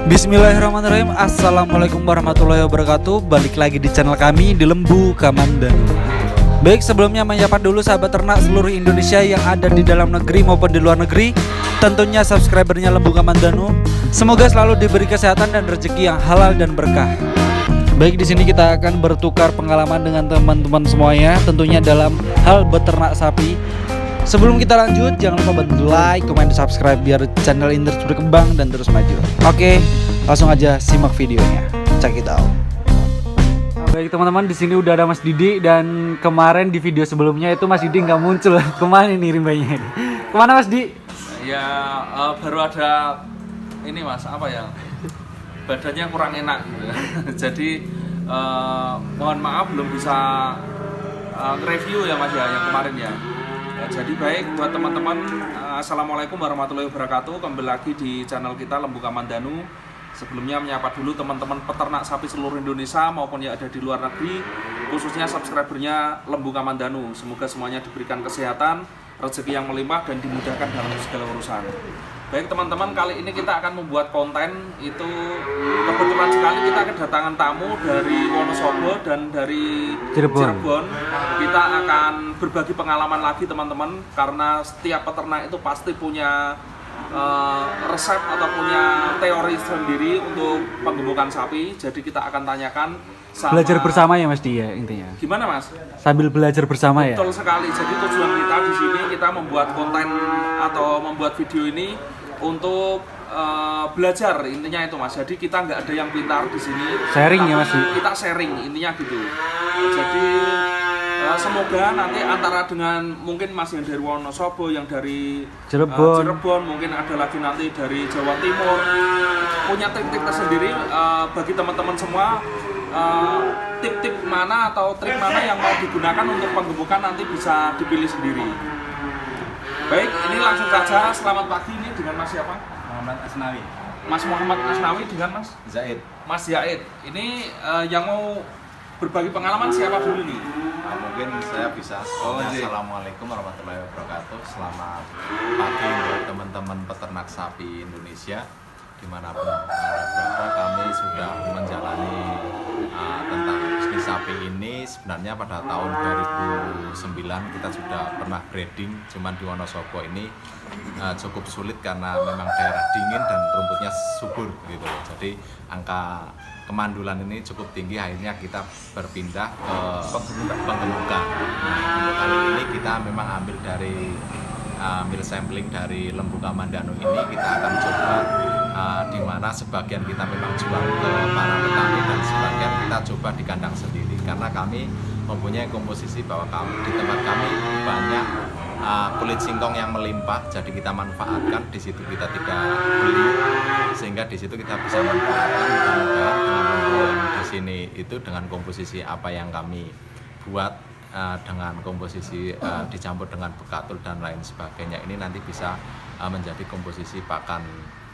Bismillahirrahmanirrahim. Assalamualaikum warahmatullahi wabarakatuh. Balik lagi di channel kami di Lembu Kamandanu. Baik, sebelumnya menyapa dulu sahabat ternak seluruh Indonesia yang ada di dalam negeri maupun di luar negeri. Tentunya subscribernya Lembu Kamandanu. Semoga selalu diberi kesehatan dan rezeki yang halal dan berkah. Baik, di sini kita akan bertukar pengalaman dengan teman-teman semuanya, tentunya dalam hal beternak sapi. Sebelum kita lanjut, jangan lupa bantu like, komen, dan subscribe biar channel ini terus berkembang dan terus maju. Oke, langsung aja simak videonya. Check it out. Baik teman-teman, di sini udah ada Mas Didi, dan kemarin di video sebelumnya itu Mas Didi nggak muncul. Kemana nih rimbanya? Kemana Mas Di? Ya baru ada ini Mas, apa ya? Badannya kurang enak gitu. Jadi mohon maaf belum bisa review ya Mas ya yang kemarin ya. Jadi baik buat teman-teman, assalamualaikum warahmatullahi wabarakatuh. Kembali lagi di channel kita Lembu Kamandanu. Sebelumnya menyapa dulu teman-teman peternak sapi seluruh Indonesia maupun yang ada di luar negeri, khususnya subscribernya Lembu Kamandanu. Semoga semuanya diberikan kesehatan, rezeki yang melimpah, dan dimudahkan dalam segala urusan. Baik teman-teman, kali ini kita akan membuat konten. Itu kebetulan sekali kita kedatangan tamu dari Wonosobo dan dari Cirebon. Kita akan berbagi pengalaman lagi teman-teman, karena setiap peternak itu pasti punya resep atau punya teori sendiri untuk penggemukan sapi. Jadi kita akan tanyakan sama... Belajar bersama ya Mas Di ya intinya. Gimana Mas? Sambil belajar bersama ya. Betul sekali. Jadi tujuan kita di sini kita membuat konten atau membuat video ini untuk belajar, intinya itu Mas. Jadi kita nggak ada yang pintar di sini. Sharing ya Mas. Kita sharing, intinya gitu. Jadi semoga nanti antara dengan mungkin Mas yang dari Wonosobo, yang dari Cirebon, mungkin ada lagi nanti dari Jawa Timur, punya trik-trik tersendiri bagi teman-teman semua. Tip-tip mana atau trik mana yang mau digunakan untuk penggemukan nanti bisa dipilih sendiri. Baik, ini langsung saja. Selamat pagi, ini dengan Mas siapa? Muhammad Asnawi. Mas Muhammad Asnawi dengan Mas Zaid. Mas Zaid. Ini yang mau berbagi pengalaman siapa dulu nih? Mungkin saya bisa. Assalamualaikum warahmatullahi wabarakatuh. Selamat pagi buat teman-teman peternak sapi Indonesia dimanapun berada. Kami sudah menjalani tentang bisnis sapi ini sebenarnya pada tahun 2009 kita sudah pernah breeding, cuman di Wonosobo ini cukup sulit karena memang daerah dingin dan rumputnya subur gitu. Jadi angka kemandulan ini cukup tinggi, akhirnya kita berpindah ke penggemukan. Untuk kali ini kita memang ambil dari ambil sampling dari Lembu Kamandanu ini. Kita akan coba di mana sebagian kita memang jual ke para petani dan sebagian kita coba di kandang sendiri, karena kami mempunyai komposisi bahwa di tempat kami banyak kulit singkong yang melimpah, jadi kita manfaatkan di situ, kita tidak beli, sehingga di situ kita bisa manfaatkan. Mudah-mudahan dengan rumput di sini itu dengan komposisi apa yang kami buat dengan komposisi dicampur dengan bekatul dan lain sebagainya, ini nanti bisa menjadi komposisi pakan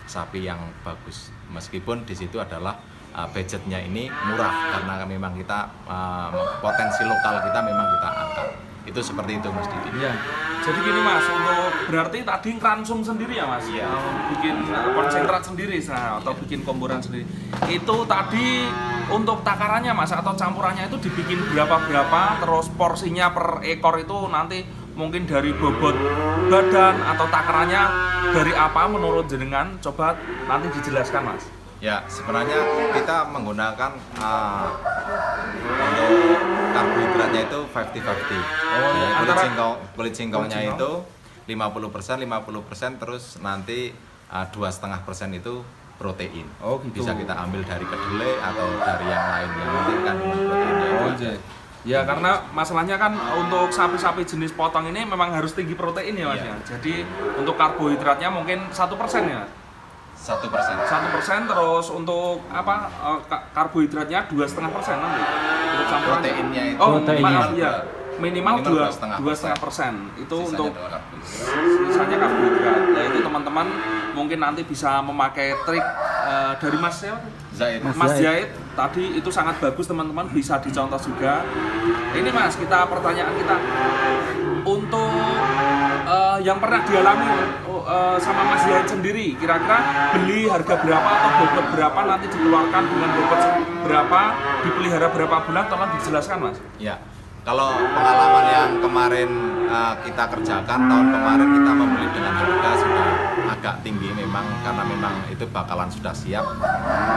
sapi yang bagus. Meskipun di situ adalah budgetnya ini murah karena memang kita potensi lokal kita memang kita angkat. Itu seperti itu Mas Didi. Iya. Jadi gini Mas, untuk berarti tadi ransum sendiri ya Mas? Iya. Bikin konsentrat sendiri atau bikin komboran sendiri. Itu tadi untuk takarannya Mas atau campurannya itu dibikin berapa, terus porsinya per ekor itu nanti mungkin dari bobot badan atau takarannya dari apa menurut jenengan? Coba nanti dijelaskan Mas. Ya, sebenarnya kita menggunakan untuk karbohidratnya itu 50-50. Kulit singkongnya itu 50%, terus nanti 2,5% itu protein. Oh gitu. Bisa kita ambil dari kedelai atau dari yang lainnya, nanti kandungan proteinnya itu aja. Ya karena masalahnya kan untuk sapi-sapi jenis potong ini memang harus tinggi protein ya Mas ya. Jadi untuk karbohidratnya mungkin 1% ya. 1%. 1%, terus untuk apa karbohidratnya 2,5% nanti. Untuk campuran Proteinnya itu minimal 2,5%. Itu untuk sisanya karbohidrat. Ya itu teman-teman mungkin nanti bisa memakai trik dari Mas ya? Zaid. Mas Zaid tadi itu sangat bagus teman-teman, bisa dicontoh juga. Ini Mas, pertanyaan kita untuk yang pernah dialami sama Mas Yahid sendiri, kira-kira beli harga berapa atau bobot berapa nanti dikeluarkan dengan bobot berapa, dipelihara berapa bulan, tolong dijelaskan Mas. Ya, kalau pengalaman yang kemarin kita kerjakan, tahun kemarin kita membeli dengan harga sudah agak tinggi memang, karena memang itu bakalan sudah siap.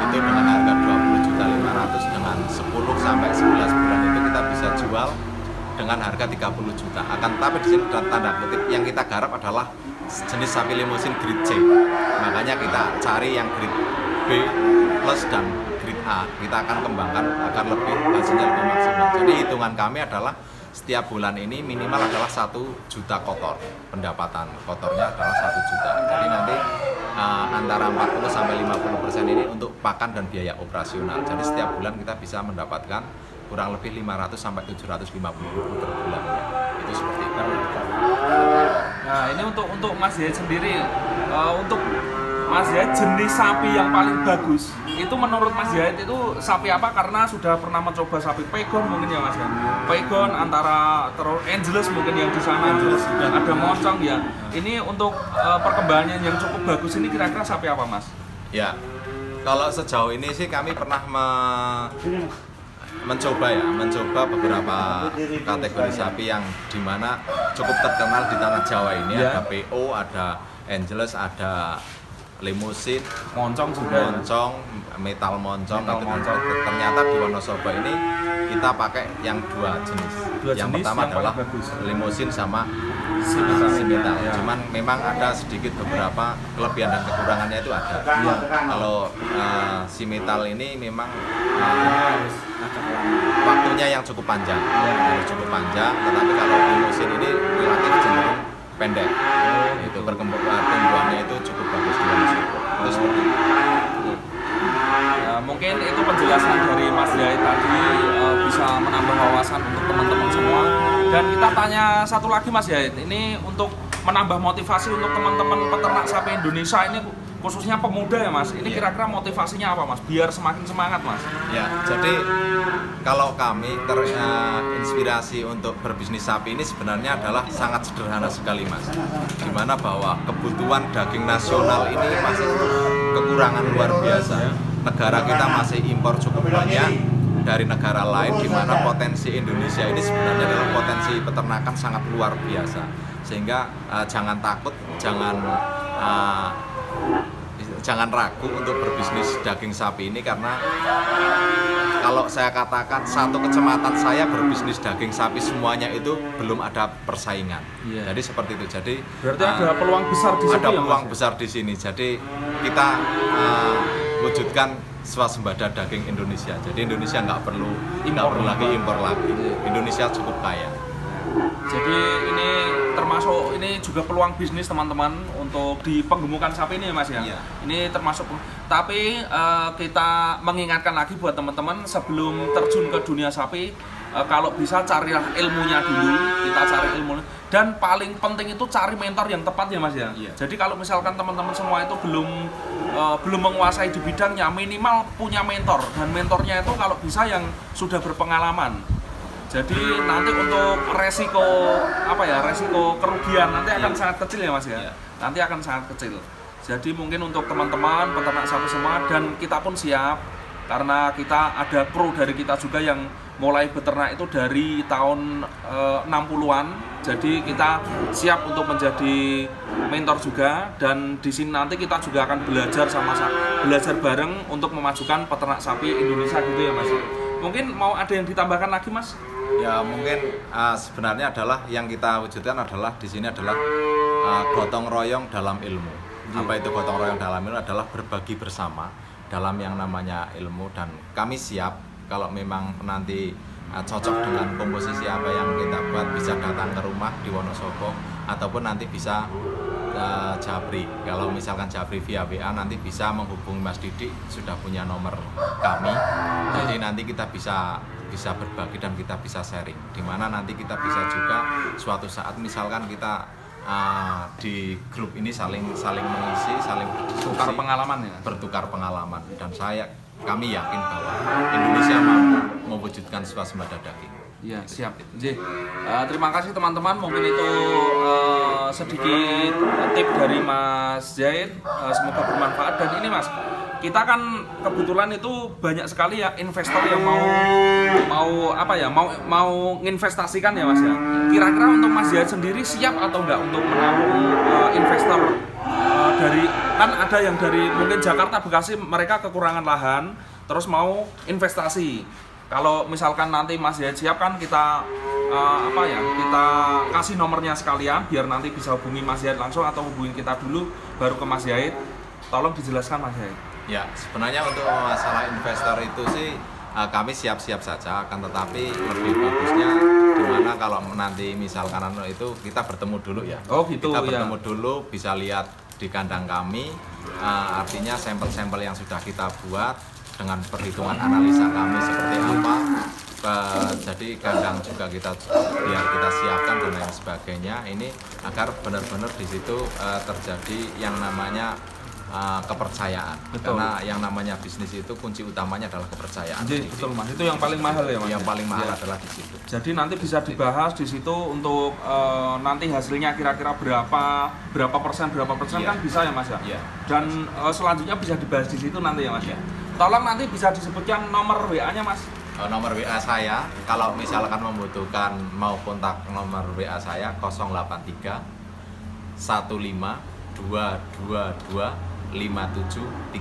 Itu dengan harga 20.500.000 dengan 10 sampai 11 bulan itu kita bisa jual dengan harga 30 juta. Akan tetapi di sini tanda kutip yang kita garap adalah jenis sapi limusin grade C. Makanya kita cari yang grade B plus dan grade A. Kita akan kembangkan agar lebih hasilnya lebih maksimal. Jadi hitungan kami adalah setiap bulan ini minimal adalah 1 juta kotor. Pendapatan kotornya adalah 1 juta. Jadi nanti antara 40 sampai 50% ini untuk pakan dan biaya operasional. Jadi setiap bulan kita bisa mendapatkan kurang lebih 500 sampai 750 ribu per bulan. Itu seperti itu. Nah, ini untuk Mas Yahid sendiri, untuk Mas Yahid jenis sapi yang paling bagus itu menurut Mas Yahid itu sapi apa? Karena sudah pernah mencoba sapi pegon mungkin ya Mas ya. Pegon antara terus Angeles mungkin yang di sana, dan ada moncong ya. Ini untuk perkembangannya yang cukup bagus ini kira-kira sapi apa Mas? Ya, kalau sejauh ini sih kami pernah mencoba beberapa kategori sapi yang dimana cukup terkenal di tanah Jawa ini. Ada PO, ada Angeles, ada limusin, moncong juga, metal moncong. Ternyata di Wonosobo ini kita pakai yang dua jenis. Yang pertama adalah limusin sama si metal. Cuman memang ada sedikit beberapa kelebihan dan kekurangannya itu ada. Kalau si metal ini memang waktunya yang cukup panjang, tetapi kalau limusin ini relatif cenderung pendek. Itu pertumbuhannya itu cukup bagus di Wonosobo. Itu seperti itu. Mungkin itu penjelasan dari Mas Yahid tadi bisa menambah wawasan untuk teman-teman semua. Dan kita tanya satu lagi Mas Yahid, ini untuk menambah motivasi untuk teman-teman peternak sapi Indonesia ini, khususnya pemuda ya Mas. Ini kira-kira motivasinya apa Mas? Biar semakin semangat Mas. Ya, jadi kalau kami terinspirasi untuk berbisnis sapi ini sebenarnya adalah sangat sederhana sekali Mas. Dimana bahwa kebutuhan daging nasional ini masih kekurangan luar biasa. Negara kita masih impor cukup banyak dari negara lain, di mana potensi Indonesia ini sebenarnya adalah potensi peternakan sangat luar biasa. Sehingga jangan takut, jangan ragu untuk berbisnis daging sapi ini, karena kalau saya katakan satu kecamatan saya berbisnis daging sapi semuanya itu belum ada persaingan. Jadi seperti itu. Jadi berarti ada peluang besar di sini. Ada peluang besar di sini. Jadi kita wujudkan swasembada daging Indonesia. Jadi Indonesia nggak perlu lagi impor lagi. Indonesia cukup kaya. Jadi ini juga peluang bisnis teman-teman untuk di penggemukan sapi ini ya Mas ya. Ini termasuk, tapi kita mengingatkan lagi buat teman-teman sebelum terjun ke dunia sapi, kalau bisa carilah ilmunya dulu, kita cari ilmu, dan paling penting itu cari mentor yang tepat ya Mas ya. Jadi kalau misalkan teman-teman semua itu belum menguasai di bidangnya, minimal punya mentor, dan mentornya itu kalau bisa yang sudah berpengalaman. Jadi nanti untuk resiko kerugian nanti akan sangat kecil ya Mas ya. Nanti akan sangat kecil. Jadi mungkin untuk teman-teman peternak sapi semua, dan kita pun siap karena kita ada kru dari kita juga yang mulai beternak itu dari tahun 60-an. Jadi kita siap untuk menjadi mentor juga, dan di sini nanti kita juga akan belajar bareng untuk memajukan peternak sapi Indonesia gitu ya Mas. Mungkin mau ada yang ditambahkan lagi Mas? Ya mungkin sebenarnya adalah yang kita wujudkan adalah di sini adalah gotong royong dalam ilmu. Apa itu gotong royong dalam ilmu? Adalah berbagi bersama dalam yang namanya ilmu, dan kami siap kalau memang nanti cocok dengan komposisi apa yang kita buat, bisa datang ke rumah di Wonosobo ataupun nanti bisa Japri. Kalau misalkan Japri via WA nanti bisa menghubungi Mas Didi, sudah punya nomor kami. Jadi nanti kita bisa berbagi dan kita bisa sharing. Dimana nanti kita bisa juga suatu saat misalkan kita di grup ini saling mengisi, saling bertukar pengalaman ya. Bertukar pengalaman, dan saya kami yakin bahwa Indonesia mampu mewujudkan swasembada daging. Iya, siap. J. Terima kasih teman-teman. Mungkin itu sedikit tip dari Mas Zaid. Semoga bermanfaat. Dan ini Mas, kita kan kebetulan itu banyak sekali ya investor yang mau nginvestasikan ya Mas ya. Kira-kira untuk Mas Zaid sendiri siap atau enggak untuk menampung investor dari, kan ada yang dari mungkin Jakarta, Bekasi, mereka kekurangan lahan terus mau investasi. Kalau misalkan nanti Mas Zaid siap kan kita kita kasih nomornya sekalian biar nanti bisa hubungi Mas Zaid langsung atau hubungin kita dulu baru ke Mas Zaid. Tolong dijelaskan Mas Zaid. Ya, sebenarnya untuk masalah investor itu sih kami siap-siap saja, akan tetapi lebih bagusnya gimana kalau nanti misalkan itu kita bertemu dulu ya. Oh gitu kita ya. bertemu dulu, bisa lihat di kandang kami, artinya sampel-sampel yang sudah kita buat dengan perhitungan analisa kami seperti apa. Jadi kandang juga biar kita siapkan dan lain sebagainya, ini agar benar-benar di situ terjadi yang namanya kepercayaan. Betul. Karena yang namanya bisnis itu kunci utamanya adalah kepercayaan. Betul Mas, itu yang paling mahal ya Mas. Yang paling mahal Ya. adalah di situ. Jadi nanti bisa dibahas di situ untuk nanti hasilnya kira-kira berapa persen Iya. kan bisa ya Mas ya. Iya. Dan selanjutnya bisa dibahas di situ nanti ya Mas ya. Tolong nanti bisa disebutkan nomor WA-nya Mas. Nomor WA saya, kalau misalkan membutuhkan mau kontak nomor WA saya 083 15 222 5734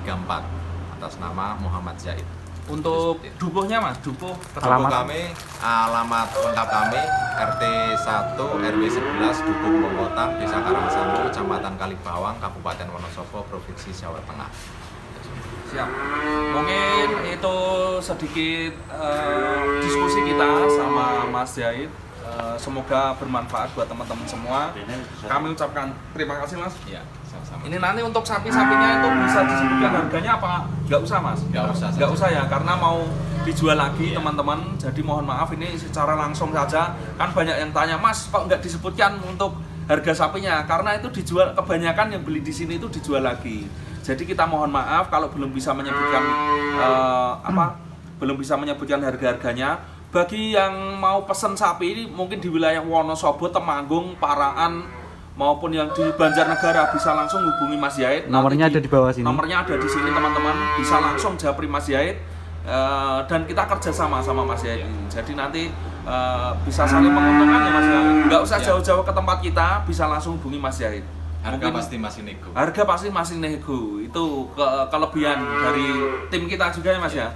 atas nama Muhammad Zaid. Untuk dukuhnya Mas, dukuh Alamat kami, alamat lengkap kami RT 1 RW 11 Dukuh Pongkotan, Desa Karangsambu, Kecamatan Kalibawang, Kabupaten Wonosobo, Provinsi Jawa Tengah. Siap. Mungkin itu sedikit diskusi kita sama Mas Zaid. Semoga bermanfaat buat teman-teman semua. Kami ucapkan terima kasih Mas. Iya, sama-sama. Ini nanti untuk sapi-sapinya itu bisa disebutkan harganya apa? Nggak usah Mas? Nggak usah ya, karena mau dijual lagi teman-teman. Jadi mohon maaf ini secara langsung saja. Kan banyak yang tanya, Mas kok nggak disebutkan untuk harga sapinya? Karena itu dijual, kebanyakan yang beli di sini itu dijual lagi. Jadi kita mohon maaf kalau belum bisa menyebutkan belum bisa menyebutkan harga-harganya. Bagi yang mau pesen sapi ini mungkin di wilayah Wonosobo, Temanggung, Paraan maupun yang di Banjarnegara bisa langsung hubungi Mas Zaid. Nomornya ada di bawah sini. Nomornya ada di sini teman-teman, bisa langsung japri Mas Zaid. Dan kita kerjasama sama Mas Zaid ini. Jadi nanti bisa saling menguntungkan ya Mas Zaid. Nggak usah jauh-jauh ke tempat kita, bisa langsung hubungi Mas Zaid. Harga pasti masih nego. Harga pasti masih nego. Itu kelebihan dari tim kita juga ya Mas ya.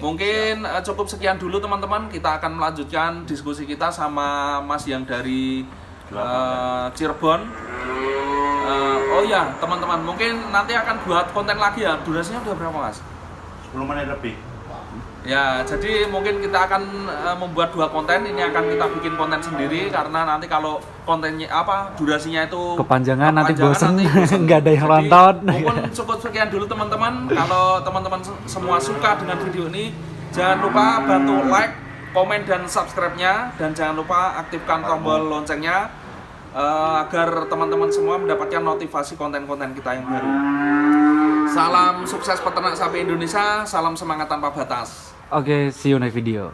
Mungkin cukup sekian dulu teman-teman. Kita akan melanjutkan diskusi kita sama Mas yang dari Cirebon. Oh ya teman-teman, mungkin nanti akan buat konten lagi ya. Durasinya udah berapa Mas? 10 menit lebih. Ya, jadi mungkin kita akan membuat 2 konten. Ini akan kita bikin konten sendiri karena nanti kalau kontennya durasinya itu Kepanjangan nanti bosen, bosen. nggak ada yang Jadi, nonton. Mungkin cukup sekian dulu teman-teman. Kalau teman-teman semua suka dengan video ini, jangan lupa bantu like, komen dan subscribe-nya, dan jangan lupa aktifkan tombol loncengnya agar teman-teman semua mendapatkan notifikasi konten-konten kita yang baru. Salam sukses peternak sapi Indonesia, salam semangat tanpa batas. Oke, see you next video.